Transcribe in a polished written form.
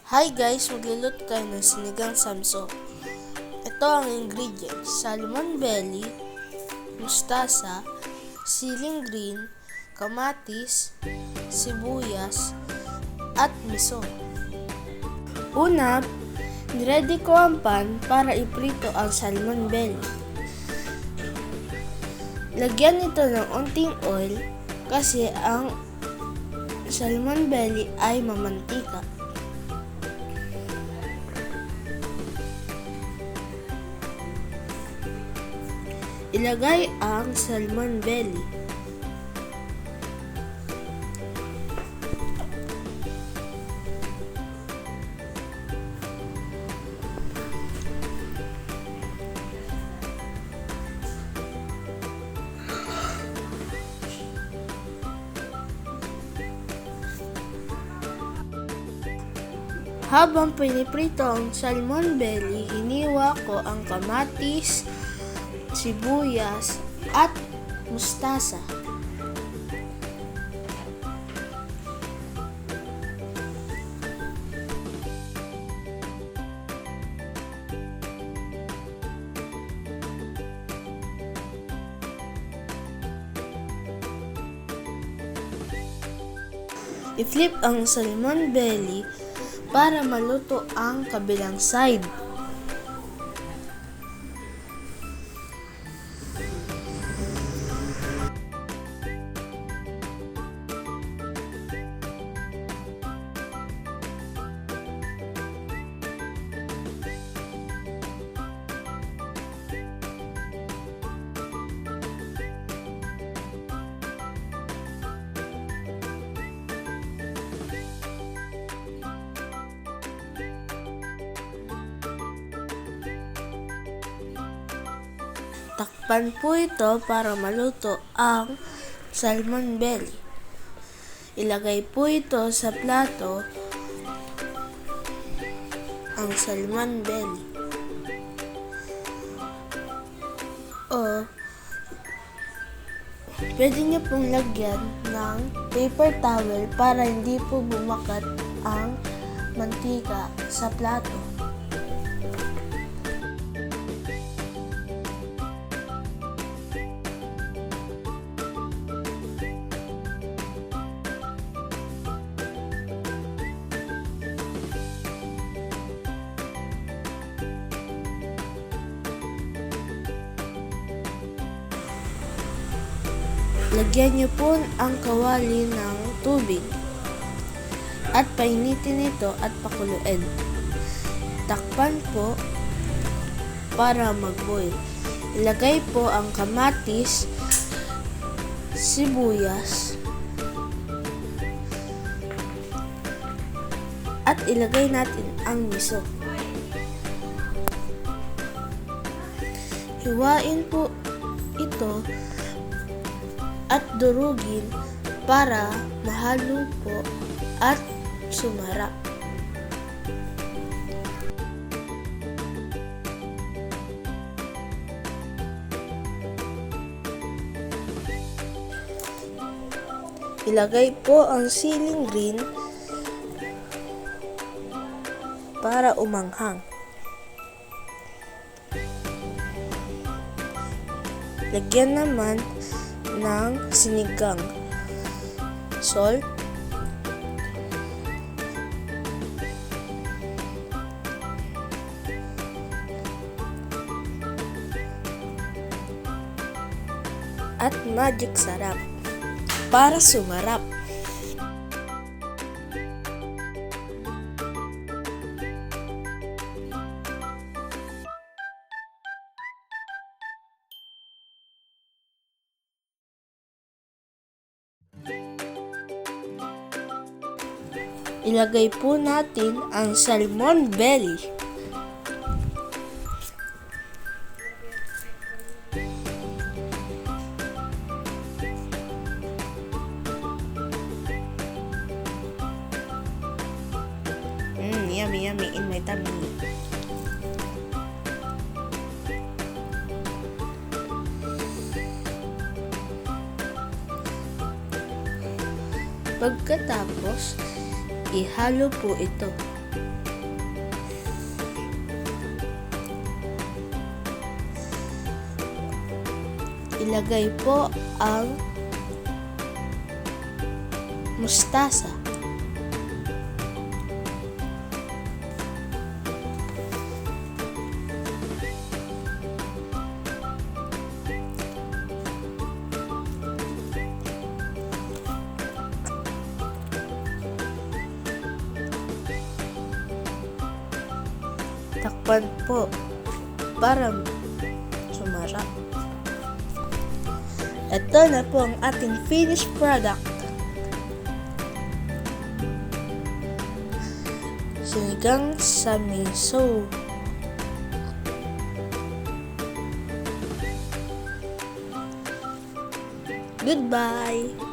Hi guys! Magluluto tayo ng sinigang samso. Ito ang ingredients: salmon belly, mustasa, siling green, kamatis, sibuyas, at miso. Una, niready ko ang pan para iprito ang salmon belly. Lagyan ito ng onting oil kasi ang salmon belly ay mamantika. Ilagay ang salmon belly. Habang piniprito ang salmon belly, hiniwa ko ang kamatis, sibuyas, at mustasa. I-flip ang salmon belly para maluto ang kabilang side. Takpan po ito para maluto ang salmon belly. Ilagay po ito sa plato ang salmon belly. O pwede niyo pong lagyan ng paper towel para hindi po bumakat ang mantika sa plato. Lagyan niyo po ang kawali ng tubig at painitin ito at pakuluin. Takpan po para mag-boil. Ilagay po ang kamatis, sibuyas, at ilagay natin ang miso. Hiwain po ito at durugin para mahalo po at sumarap. Ilagay po ang siling green para umanghang. Lagyan naman ng sinigang, salt, at magic sarap para sumarap. Ilagay po natin ang salmon belly. Yummy, yummy in my tummy. Pagkatapos, ihalo po ito. ilagay po ang mustasa. Takpan po para sumarap. Ito na po ang ating finished product. Sinigang sa miso. Goodbye!